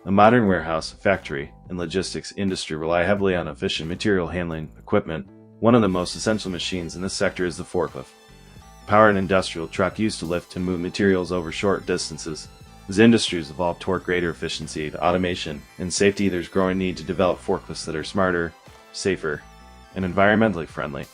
The modern warehouse, factory, and logistics industry rely heavily on efficient material handling equipment. One of the most essential machines in this sector is the forklift. Power an industrial truck used to lift and move materials over short distances. As industries evolve toward greater efficiency, automation, and safety, there's growing need to develop forklifts that are smarter, safer, and environmentally friendly.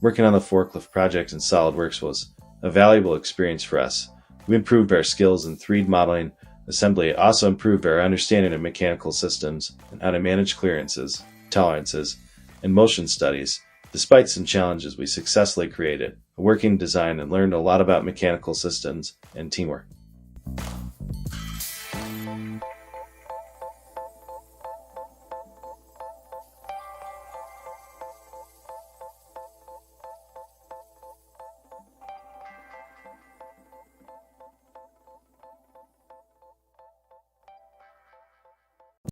Working on the forklift project in SolidWorks was a valuable experience for us. We improved our skills in 3D modeling, assembly, also improved our understanding of mechanical systems and how to manage clearances, tolerances, and motion studies. Despite some challenges, we successfully created a working design and learned a lot about mechanical systems and teamwork.